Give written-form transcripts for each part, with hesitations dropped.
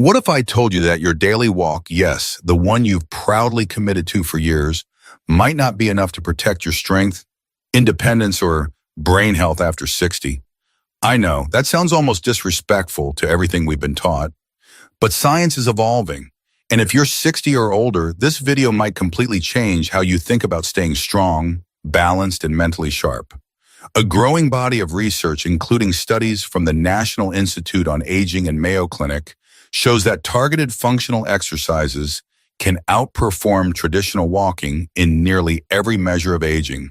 What if I told you that your daily walk, yes, the one you've proudly committed to for years, might not be enough to protect your strength, independence, or brain health after 60? I know, that sounds almost disrespectful to everything we've been taught, but science is evolving. And if you're 60 or older, this video might completely change how you think about staying strong, balanced, and mentally sharp. A growing body of research, including studies from the National Institute on Aging and Mayo Clinic, shows that targeted functional exercises can outperform traditional walking in nearly every measure of aging: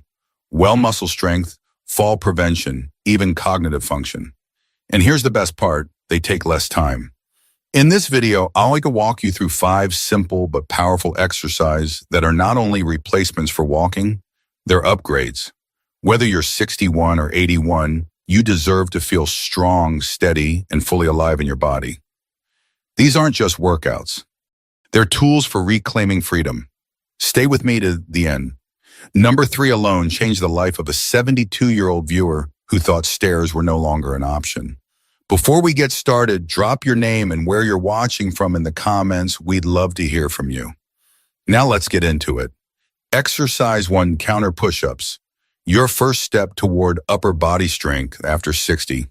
well muscle strength, fall prevention, even cognitive function. And here's the best part, they take less time. In this video, I'll walk you through 5 simple but powerful exercises that are not only replacements for walking, they're upgrades. Whether you're 61 or 81, you deserve to feel strong, steady, and fully alive in your body. These aren't just workouts. They're tools for reclaiming freedom. Stay with me to the end. Number 3 alone changed the life of a 72-year-old viewer who thought stairs were no longer an option. Before we get started, drop your name and where you're watching from in the comments. We'd love to hear from you. Now let's get into it. Exercise 1: counter push-ups. Your first step toward upper body strength after 60.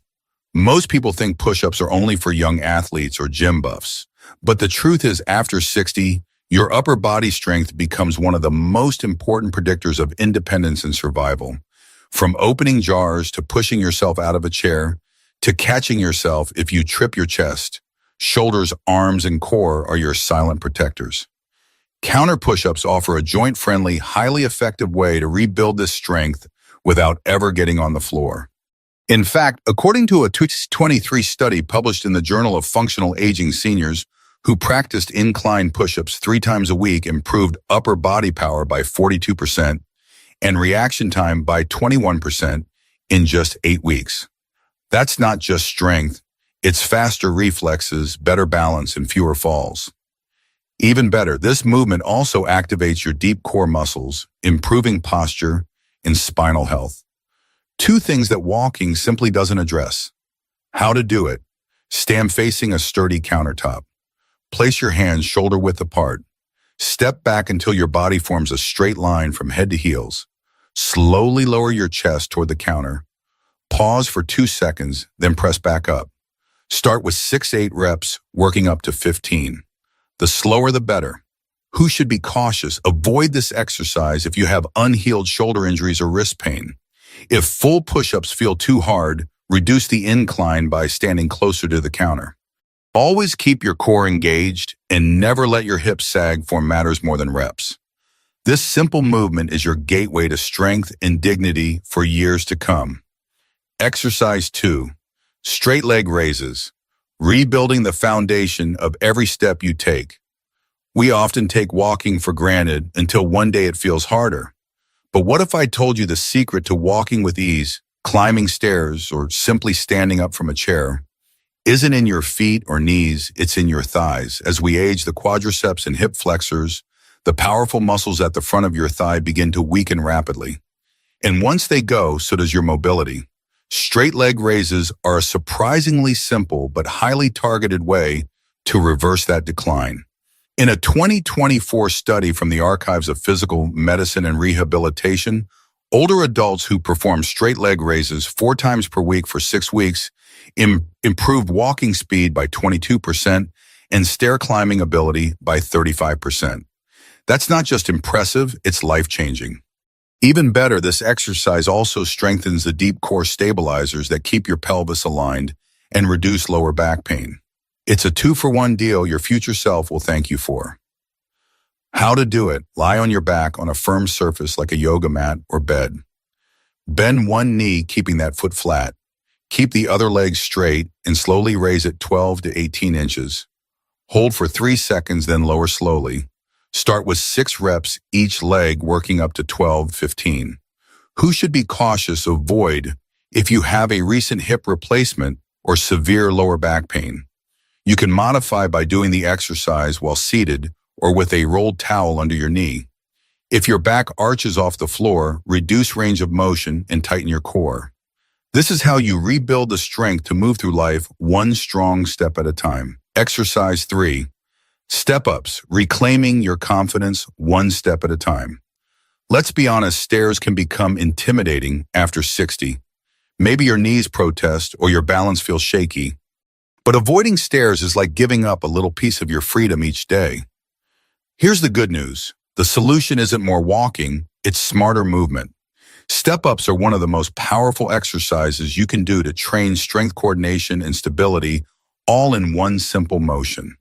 Most people think push-ups are only for young athletes or gym buffs. But the truth is, after 60, your upper body strength becomes one of the most important predictors of independence and survival. From opening jars to pushing yourself out of a chair, to catching yourself if you trip your chest, shoulders, arms, and core are your silent protectors. Counter push-ups offer a joint-friendly, highly effective way to rebuild this strength without ever getting on the floor. In fact, according to a 2023 study published in the Journal of Functional Aging, seniors who practiced incline push-ups 3 times a week improved upper body power by 42% and reaction time by 21% in just 8 weeks. That's not just strength, it's faster reflexes, better balance, and fewer falls. Even better, this movement also activates your deep core muscles, improving posture and spinal health. 2 things that walking simply doesn't address. How to do it. Stand facing a sturdy countertop. Place your hands shoulder-width apart. Step back until your body forms a straight line from head to heels. Slowly lower your chest toward the counter. Pause for 2 seconds, then press back up. Start with 6-8 reps, working up to 15. The slower the better. Who should be cautious? Avoid this exercise if you have unhealed shoulder injuries or wrist pain. If full push-ups feel too hard, reduce the incline by standing closer to the counter. Always keep your core engaged and never let your hips sag for matters more than reps. This simple movement is your gateway to strength and dignity for years to come. Exercise 2: straight leg raises. Rebuilding the foundation of every step you take. We often take walking for granted until one day it feels harder. But what if I told you the secret to walking with ease, climbing stairs, or simply standing up from a chair isn't in your feet or knees, it's in your thighs. As we age, the quadriceps and hip flexors, the powerful muscles at the front of your thigh, begin to weaken rapidly. And once they go, so does your mobility. Straight leg raises are a surprisingly simple but highly targeted way to reverse that decline. In a 2024 study from the Archives of Physical Medicine and Rehabilitation, older adults who performed straight leg raises 4 times per week for 6 weeks improved walking speed by 22% and stair climbing ability by 35%. That's not just impressive, it's life-changing. Even better, this exercise also strengthens the deep core stabilizers that keep your pelvis aligned and reduce lower back pain. It's a 2-for-1 deal your future self will thank you for. How to do it. Lie on your back on a firm surface like a yoga mat or bed. Bend one knee, keeping that foot flat. Keep the other leg straight and slowly raise it 12 to 18 inches. Hold for 3 seconds, then lower slowly. Start with 6 reps each leg, working up to 12-15. Who should be cautious? Avoid if you have a recent hip replacement or severe lower back pain. You can modify by doing the exercise while seated or with a rolled towel under your knee. If your back arches off the floor, reduce range of motion and tighten your core. This is how you rebuild the strength to move through life one strong step at a time. Exercise 3. Step-ups, reclaiming your confidence one step at a time. Let's be honest, stairs can become intimidating after 60. Maybe your knees protest or your balance feels shaky. But avoiding stairs is like giving up a little piece of your freedom each day. Here's the good news. The solution isn't more walking, it's smarter movement. Step-ups are one of the most powerful exercises you can do to train strength coordination and stability all in one simple motion.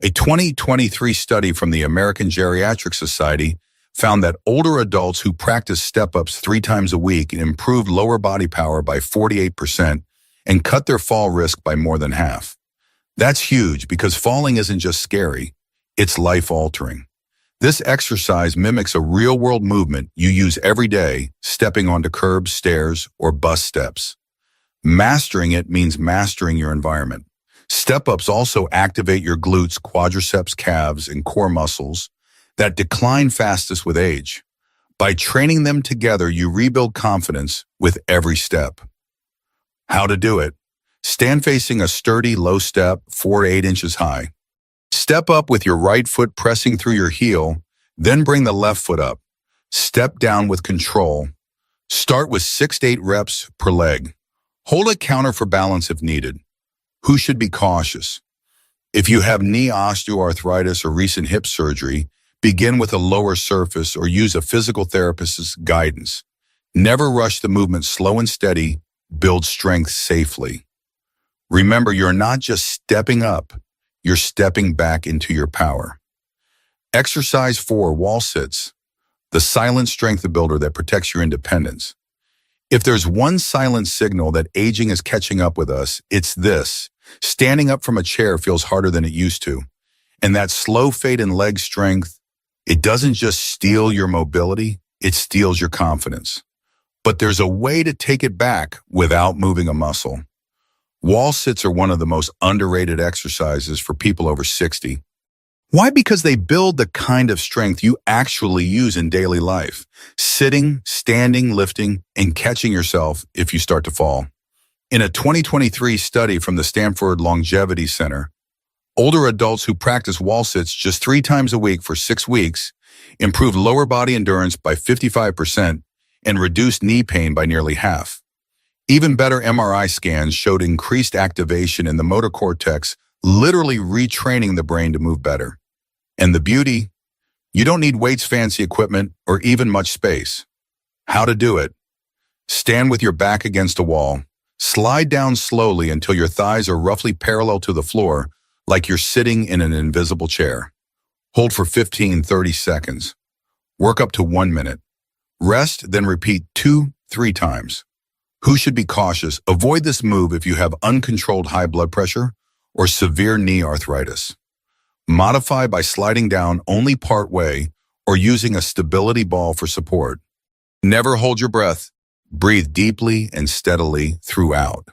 A 2023 study from the American Geriatric Society found that older adults who practiced step-ups 3 times a week improved lower body power by 48% and cut their fall risk by more than half. That's huge because falling isn't just scary, it's life-altering. This exercise mimics a real-world movement you use every day, stepping onto curbs, stairs, or bus steps. Mastering it means mastering your environment. Step-ups also activate your glutes, quadriceps, calves, and core muscles that decline fastest with age. By training them together, you rebuild confidence with every step. How to do it? Stand facing a sturdy, low step, 4 to 8 inches high. Step up with your right foot pressing through your heel, then bring the left foot up. Step down with control. Start with 6 to 8 reps per leg. Hold a counter for balance if needed. Who should be cautious? If you have knee osteoarthritis or recent hip surgery, begin with a lower surface or use a physical therapist's guidance. Never rush the movement. Slow and steady, build strength safely. Remember, you're not just stepping up, you're stepping back into your power. Exercise 4, wall sits, the silent strength builder that protects your independence. If there's one silent signal that aging is catching up with us, it's this. Standing up from a chair feels harder than it used to. And that slow fade in leg strength, it doesn't just steal your mobility, it steals your confidence. But there's a way to take it back without moving a muscle. Wall sits are one of the most underrated exercises for people over 60. Why? Because they build the kind of strength you actually use in daily life. Sitting, standing, lifting, and catching yourself if you start to fall. In a 2023 study from the Stanford Longevity Center, older adults who practice wall sits just 3 times a week for 6 weeks improved lower body endurance by 55% and reduced knee pain by nearly half. Even better, MRI scans showed increased activation in the motor cortex, literally retraining the brain to move better. And the beauty? You don't need weights, fancy equipment, or even much space. How to do it? Stand with your back against a wall. Slide down slowly until your thighs are roughly parallel to the floor, like you're sitting in an invisible chair. Hold for 15-30 seconds. Work up to 1 minute. Rest, then repeat 2-3 times. Who should be cautious? Avoid this move if you have uncontrolled high blood pressure or severe knee arthritis. Modify by sliding down only part way or using a stability ball for support. Never hold your breath. Breathe deeply and steadily throughout.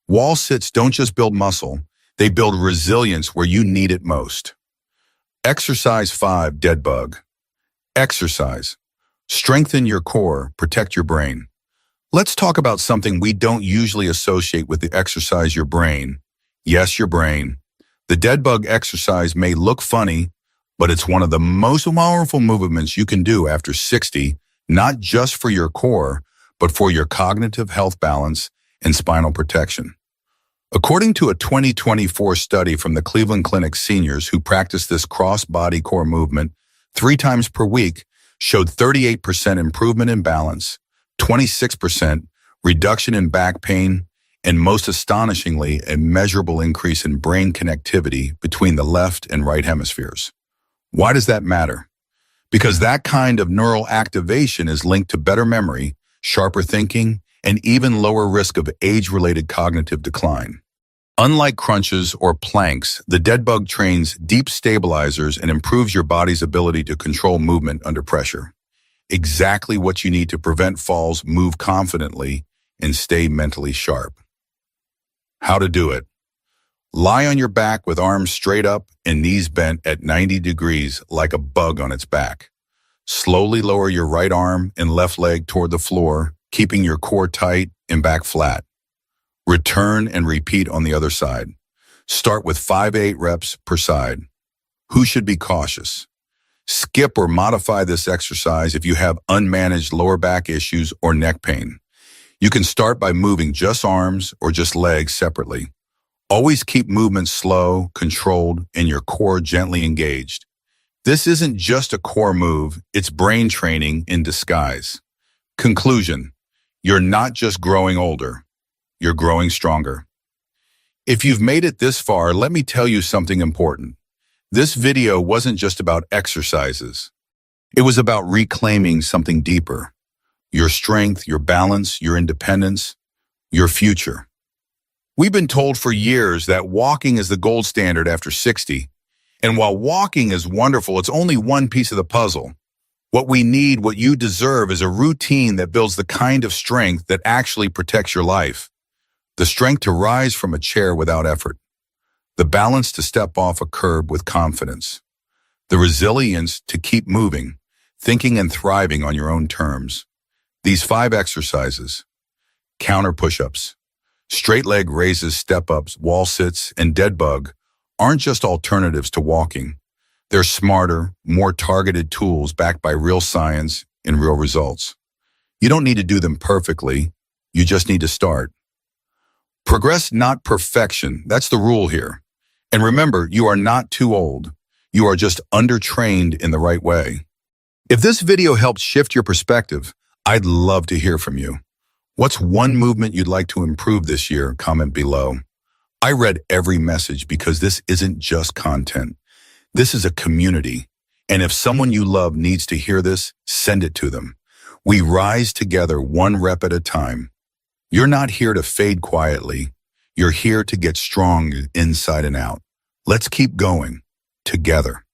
Wall sits don't just build muscle, they build resilience where you need it most. Exercise 5, dead bug. Exercise. Strengthen your core, protect your brain. Let's talk about something we don't usually associate with the exercise, your brain. Yes, your brain. The dead bug exercise may look funny, but it's one of the most powerful movements you can do after 60, not just for your core, but for your cognitive health balance and spinal protection. According to a 2024 study from the Cleveland Clinic, seniors who practice this cross-body core movement 3 times per week showed 38% improvement in balance, 26% reduction in back pain, and most astonishingly, a measurable increase in brain connectivity between the left and right hemispheres. Why does that matter? Because that kind of neural activation is linked to better memory, sharper thinking, and even lower risk of age-related cognitive decline. Unlike crunches or planks, the dead bug trains deep stabilizers and improves your body's ability to control movement under pressure. Exactly what you need to prevent falls, move confidently, and stay mentally sharp. How to do it? Lie on your back with arms straight up and knees bent at 90 degrees like a bug on its back. Slowly lower your right arm and left leg toward the floor, keeping your core tight and back flat. Return and repeat on the other side. Start with 5 to 8 reps per side. Who should be cautious? Skip or modify this exercise if you have unmanaged lower back issues or neck pain. You can start by moving just arms or just legs separately. Always keep movement slow, controlled, and your core gently engaged. This isn't just a core move, it's brain training in disguise. Conclusion: you're not just growing older, you're growing stronger. If you've made it this far, let me tell you something important. This video wasn't just about exercises. It was about reclaiming something deeper: your strength, your balance, your independence, your future. We've been told for years that walking is the gold standard after 60. And while walking is wonderful, it's only one piece of the puzzle. What we need, what you deserve, is a routine that builds the kind of strength that actually protects your life. The strength to rise from a chair without effort. The balance to step off a curb with confidence. The resilience to keep moving, thinking and thriving on your own terms. These 5 exercises: counter push-ups, straight leg raises, step-ups, wall sits, and dead bug, aren't just alternatives to walking. They're smarter, more targeted tools backed by real science and real results. You don't need to do them perfectly. You just need to start. Progress, not perfection. That's the rule here. And remember, you are not too old. You are just undertrained in the right way. If this video helped shift your perspective, I'd love to hear from you. What's one movement you'd like to improve this year? Comment below. I read every message because this isn't just content. This is a community. And if someone you love needs to hear this, send it to them. We rise together, one rep at a time. You're not here to fade quietly. You're here to get strong inside and out. Let's keep going together.